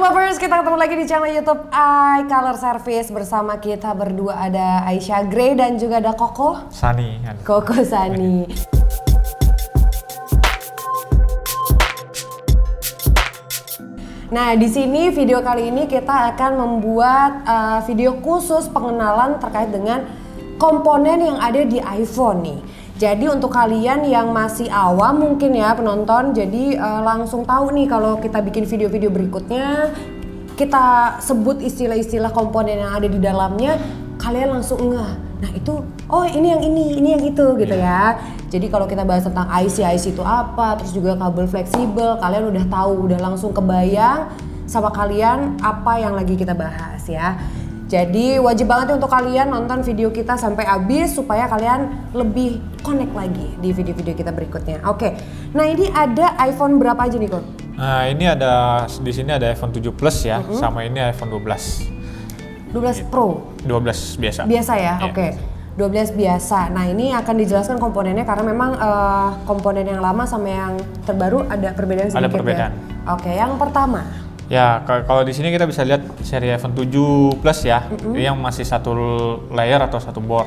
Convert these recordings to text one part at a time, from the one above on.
Lovers, kita ketemu lagi di channel YouTube iColor Service. Bersama kita berdua ada Aisyah Grey dan juga ada Koko Sani. Koko Sani. Nah, di sini video kali ini kita akan membuat video khusus pengenalan terkait dengan komponen yang ada di iPhone nih. Jadi untuk kalian yang masih awam mungkin ya penonton, jadi langsung tahu nih kalau kita bikin video-video berikutnya kita sebut istilah-istilah komponen yang ada di dalamnya, kalian langsung ngeh. Nah itu, oh ini yang itu gitu ya. Jadi kalau kita bahas tentang IC itu apa, terus juga kabel fleksibel, kalian udah tahu, udah langsung kebayang sama kalian apa yang lagi kita bahas ya. Jadi wajib banget untuk kalian nonton video kita sampai habis supaya kalian lebih connect lagi di video-video kita berikutnya. Oke. Nah, ini ada iPhone berapa aja nih, Kon? Nah, ini ada di sini ada iPhone 7 Plus ya, sama ini iPhone 12. 12 Pro. 12 biasa. Biasa ya. Yeah. Oke. 12 biasa. Nah, ini akan dijelaskan komponennya karena memang komponen yang lama sama yang terbaru ada perbedaan sedikit. Ada perbedaan. Ya. Oke, yang pertama. Ya, kalau di sini kita bisa lihat seri iPhone 7 Plus ya, yang masih satu layer atau satu board.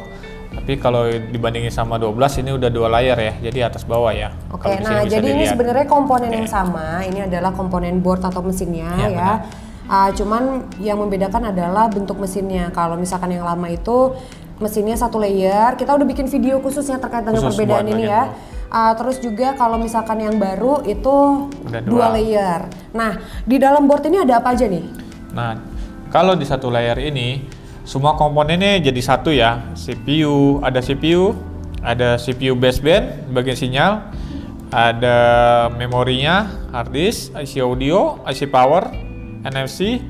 Tapi kalau dibandingin sama 12 ini udah 2 layer ya, jadi atas bawah ya. Oke, nah jadi ini sebenarnya komponen yang sama. Ini adalah komponen board atau mesinnya ya. Cuman yang membedakan adalah bentuk mesinnya. Kalau misalkan yang lama itu mesinnya satu layer, kita udah bikin video khususnya terkait dengan perbedaan ini ya. Terus juga kalau misalkan yang baru itu udah 2 layer. Nah, di dalam board ini ada apa aja nih? Nah, kalau di satu layer ini semua komponennya jadi satu ya. CPU, ada CPU baseband bagian sinyal, ada memorinya, hard disk, IC audio, IC power, NFC.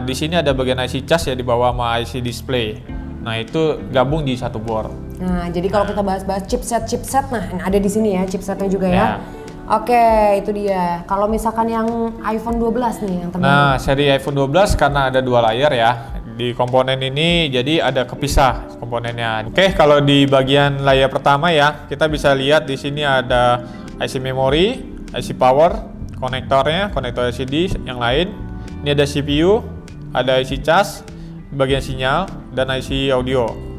Di sini ada bagian IC cas ya di bawah sama IC display. Nah, itu gabung di satu board. Nah, jadi kalau kita bahas-bahas chipset, nah ada di sini ya chipsetnya juga ya. Oke, itu dia. Kalau misalkan yang iPhone 12 nih yang terbaru. Nah, seri iPhone 12 karena ada 2 layar ya. Di komponen ini jadi ada kepisah komponennya. Oke, kalau di bagian layar pertama ya, kita bisa lihat di sini ada IC memory, IC power, konektornya, konektor LCD yang lain. Ini ada CPU, ada IC cas, bagian sinyal, dan IC audio.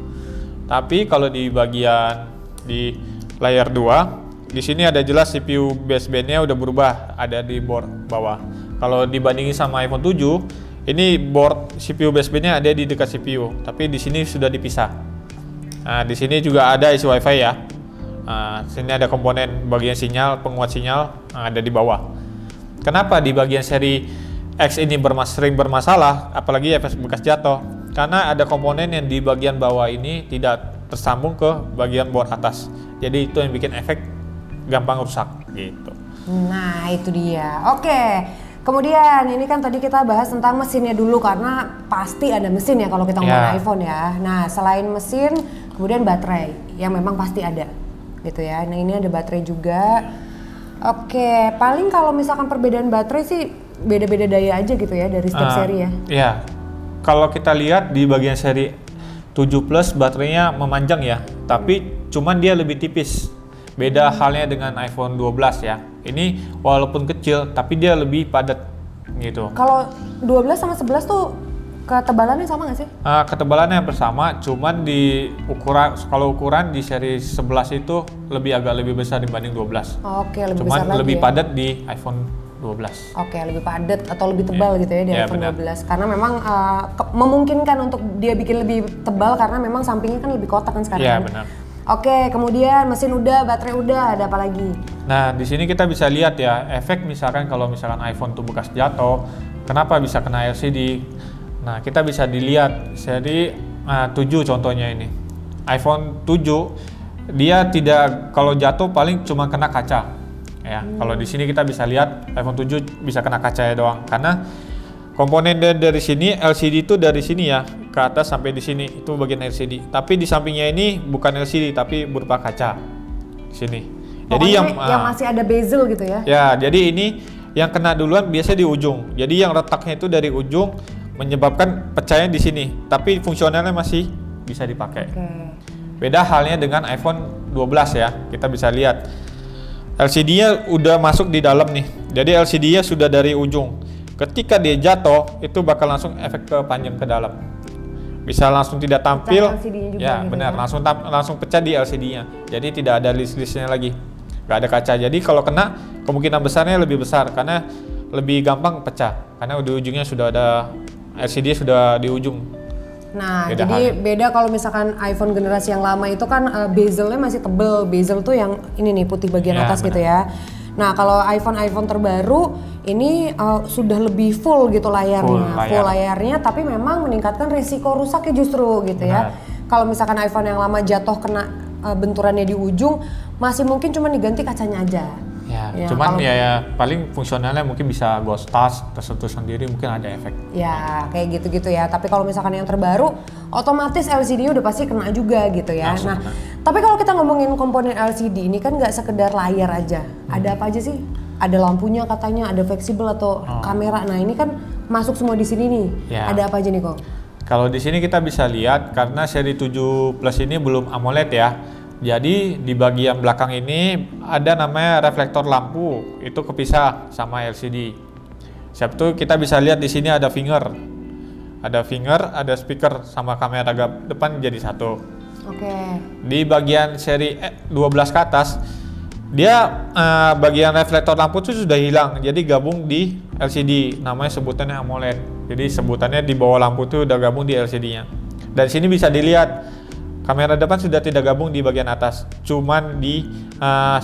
Tapi kalau di bagian di layar 2, di sini ada jelas CPU basebandnya udah berubah, ada di board bawah. Kalau dibandingin sama iPhone 7, ini board CPU basebandnya ada di dekat CPU, tapi di sini sudah dipisah. Nah, di sini juga ada isi WiFi ya. Sini ada komponen bagian sinyal, penguat sinyal ada di bawah. Kenapa di bagian seri X ini sering bermasalah, apalagi efek bekas jatuh? Karena ada komponen yang di bagian bawah ini tidak tersambung ke bagian board atas. Jadi itu yang bikin efek gampang rusak gitu. Nah, itu dia. Oke. Kemudian ini kan tadi kita bahas tentang mesinnya dulu karena pasti ada mesin ya kalau kita ngomongin iPhone ya. Nah, selain mesin, kemudian baterai yang memang pasti ada gitu ya. Nah, ini ada baterai juga. Oke, paling kalau misalkan perbedaan baterai sih beda-beda daya aja gitu ya dari setiap seri ya. Iya. Kalau kita lihat di bagian seri 7 Plus baterainya memanjang ya, tapi cuman dia lebih tipis. Beda halnya dengan iPhone 12 ya. Ini walaupun kecil tapi dia lebih padat gitu. Kalau 12 sama 11 tuh ketebalannya sama nggak sih? Ketebalannya hampir sama, cuman di ukuran di seri 11 itu agak lebih besar dibanding 12. Oke, lebih cuman besar lagi. Lebih ya? padat di iPhone 12. Oke, lebih padat atau lebih tebal gitu ya di iPhone benar. 12. Karena memang memungkinkan untuk dia bikin lebih tebal karena memang sampingnya kan lebih kotak kan sekarang. Iya, benar. Oke, kemudian mesin udah, baterai udah, ada apa lagi? Nah, di sini kita bisa lihat ya, efek misalkan kalau misalkan iPhone tuh bekas jatuh, kenapa bisa kena LCD? Nah, kita bisa dilihat seri 7 contohnya ini. iPhone 7 dia tidak, kalau jatuh paling cuma kena kaca. Ya, kalau di sini kita bisa lihat iPhone 7 bisa kena kacanya doang karena komponen dari sini LCD itu dari sini ya ke atas sampai di sini itu bagian LCD. Tapi di sampingnya ini bukan LCD tapi berupa kaca di sini. Jadi yang masih ada bezel gitu ya? Ya, jadi ini yang kena duluan biasanya di ujung. Jadi yang retaknya itu dari ujung menyebabkan pecahnya di sini. Tapi fungsionalnya masih bisa dipakai. Beda halnya dengan iPhone 12 ya. Kita bisa lihat LCD-nya udah masuk di dalam nih. Jadi LCD-nya sudah dari ujung. Ketika dia jatuh, itu bakal langsung efek ke panjang ke dalam. Bisa langsung tidak tampil. LCD-nya juga Ya, gitu benar. ya. Langsung pecah di LCD-nya. Jadi tidak ada list-listnya lagi. Nggak ada kaca. Jadi kalau kena, kemungkinan besarnya lebih besar karena lebih gampang pecah. Karena di ujungnya sudah ada LCD sudah di ujung. Nah, Beda jadi halnya. beda kalau misalkan iPhone generasi yang lama itu kan bezelnya masih tebel. Bezel tuh yang ini nih putih bagian Ya, atas benar. gitu ya. Nah, kalau iPhone terbaru ini sudah lebih full gitu layarnya. Full layar. Layarnya tapi memang meningkatkan resiko rusaknya justru gitu ya. Kalau misalkan iPhone yang lama jatuh kena benturannya di ujung, masih mungkin cuma diganti kacanya aja. Ya, Ya, cuman kalau- ya paling fungsionalnya mungkin bisa ghost touch, tersentuh sendiri mungkin ada efek. Ya, kayak gitu-gitu ya. Tapi kalau misalkan yang terbaru, otomatis LCD-nya udah pasti kena juga gitu ya. Langsung Nah, kena. tapi kalau kita ngomongin komponen LCD ini kan nggak sekedar layar aja. Ada apa aja sih? Ada lampunya katanya, ada fleksibel atau kamera. Nah, ini kan masuk semua di sini nih. Ya. Ada apa aja nih kok? Kalau di sini kita bisa lihat karena seri 7 Plus ini belum AMOLED ya. Jadi di bagian belakang ini ada namanya reflektor lampu, itu kepisah sama LCD. Siap tuh kita bisa lihat di sini ada finger. Ada speaker sama kamera depan jadi satu. Oke. Di bagian seri 12 ke atas dia bagian reflektor lampu itu sudah hilang, jadi gabung di LCD, namanya sebutannya AMOLED. Jadi sebutannya di bawah lampu itu udah gabung di LCD-nya. Dan sini bisa dilihat kamera depan sudah tidak gabung di bagian atas, cuman di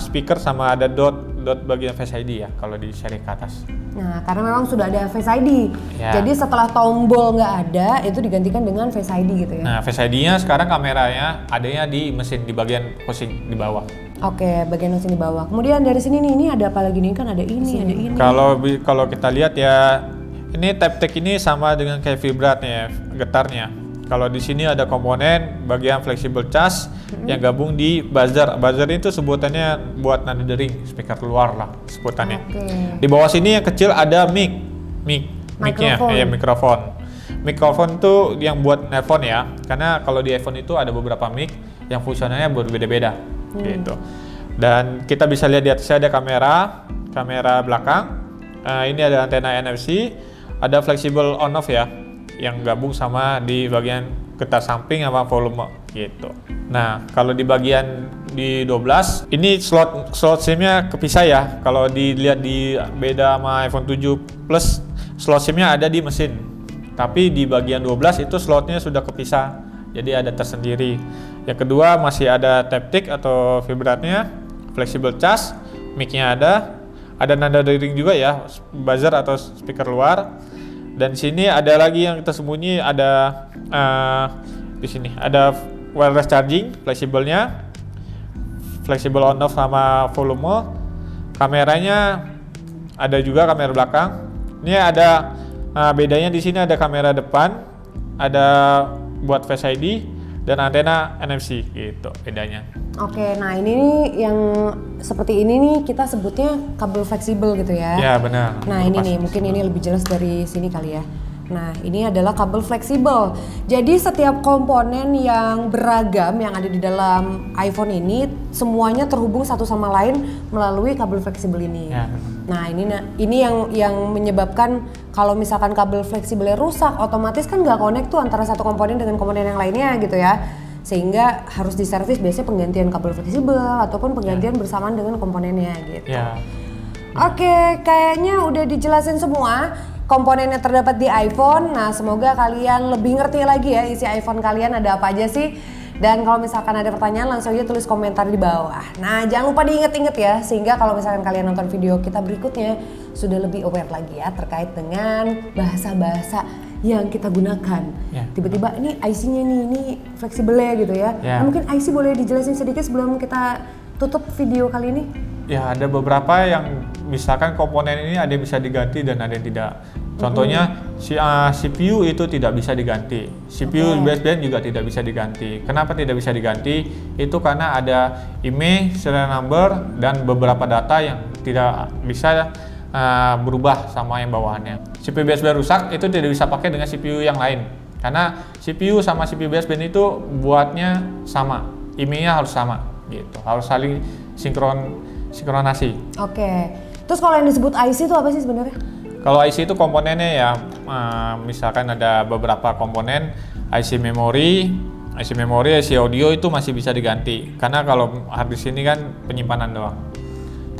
speaker sama ada dot bagian Face ID ya kalau di seri ke atas. Nah, karena memang sudah ada Face ID. Ya. Jadi setelah tombol nggak ada, itu digantikan dengan Face ID gitu ya. Nah, Face ID-nya sekarang kameranya adanya di mesin di bagian housing di bawah. Oke, bagian mesin di bawah. Kemudian dari sini nih, ini ada apa lagi nih? Kan ada ini, ada ini. Kalau kita lihat ya, ini Taptec ini sama dengan kayak vibratnya, getarnya. Kalau di sini ada komponen bagian flexible charge yang gabung di buzzer. Buzzer itu sebutannya buat nandering, speaker luar lah sebutannya. Oke. Di bawah sini yang kecil ada mic-nya, Mikrofon. ya mikrofon. Mikrofon tuh yang buat nelpon ya, karena kalau di iPhone itu ada beberapa mic yang fungsionalnya berbeda-beda gitu. Dan kita bisa lihat di atasnya ada kamera belakang. Ini ada antena NFC, ada flexible on off ya, yang gabung sama di bagian getah samping sama volume gitu. Nah, kalau di bagian di 12 ini slot SIM-nya kepisah ya. Kalau dilihat di beda sama iPhone 7 Plus, slot SIM-nya ada di mesin. Tapi di bagian 12 itu slotnya sudah kepisah. Jadi ada tersendiri. Yang kedua masih ada Taptec atau vibratnya, flexible charge, mic-nya ada nada dering juga ya, buzzer atau speaker luar. Dan sini ada lagi yang tersembunyi, ada di sini ada wireless charging, fleksibelnya, flexible on off sama volume. Kameranya ada juga kamera belakang. Ini ada bedanya di sini ada kamera depan, ada buat Face ID dan antena NFC gitu bedanya. Oke, nah ini nih yang seperti ini nih kita sebutnya kabel fleksibel gitu ya. Ya benar. Nah ini nih mungkin ini lebih jelas dari sini kali ya. Nah ini adalah kabel fleksibel. Jadi setiap komponen yang beragam yang ada di dalam iPhone ini semuanya terhubung satu sama lain melalui kabel fleksibel ini. Ya. Nah ini yang menyebabkan kalau misalkan kabel fleksibelnya rusak, otomatis kan nggak connect tuh antara satu komponen dengan komponen yang lainnya gitu ya. Sehingga harus diservis biasanya penggantian kabel fleksibel ataupun penggantian bersamaan dengan komponennya gitu. Ya. Oke, kayaknya udah dijelasin semua komponen yang terdapat di iPhone. Nah, semoga kalian lebih ngerti lagi ya isi iPhone kalian ada apa aja sih. Dan kalau misalkan ada pertanyaan langsung aja tulis komentar di bawah. Nah, jangan lupa diinget-inget ya, sehingga kalau misalkan kalian nonton video kita berikutnya sudah lebih aware lagi ya terkait dengan bahasa-bahasa yang kita gunakan. Ya. Tiba-tiba ini IC-nya nih, ini fleksibelnya gitu ya. Ya. Nah, mungkin IC boleh dijelasin sedikit sebelum kita tutup video kali ini? Ya ada beberapa yang misalkan komponen ini ada yang bisa diganti dan ada yang tidak. Contohnya CPU itu tidak bisa diganti, CPU baseband juga tidak bisa diganti. Kenapa tidak bisa diganti? Itu karena ada IMEI, serial number dan beberapa data yang tidak bisa berubah sama yang bawahannya. CPU baseband rusak itu tidak bisa pakai dengan CPU yang lain. Karena CPU sama CPU baseband itu buatnya sama, IMEI-nya harus sama gitu, harus saling sinkronasi. Oke. Terus kalau yang disebut IC itu apa sih sebenarnya? Kalau IC itu komponennya ya, misalkan ada beberapa komponen IC memori, IC audio itu masih bisa diganti. Karena kalau hard disk ini kan penyimpanan doang.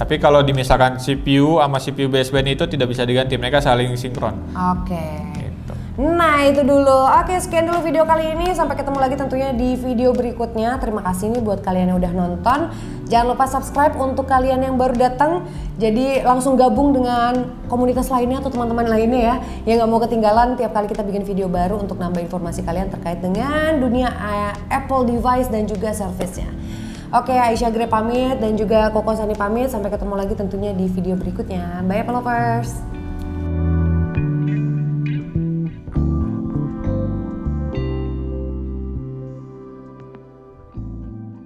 Tapi kalau misalkan CPU sama CPU baseband itu tidak bisa diganti, mereka saling sinkron. Oke. Gitu. Nah itu dulu. Oke, sekian dulu video kali ini. Sampai ketemu lagi tentunya di video berikutnya. Terima kasih nih buat kalian yang udah nonton. Jangan lupa subscribe untuk kalian yang baru datang. Jadi langsung gabung dengan komunitas lainnya atau teman-teman lainnya ya, yang nggak mau ketinggalan tiap kali kita bikin video baru untuk nambah informasi kalian terkait dengan dunia Apple device dan juga service-nya. Oke, Aisyah Gre pamit dan juga Koko Sani pamit. Sampai ketemu lagi tentunya di video berikutnya. Bye Apple lovers.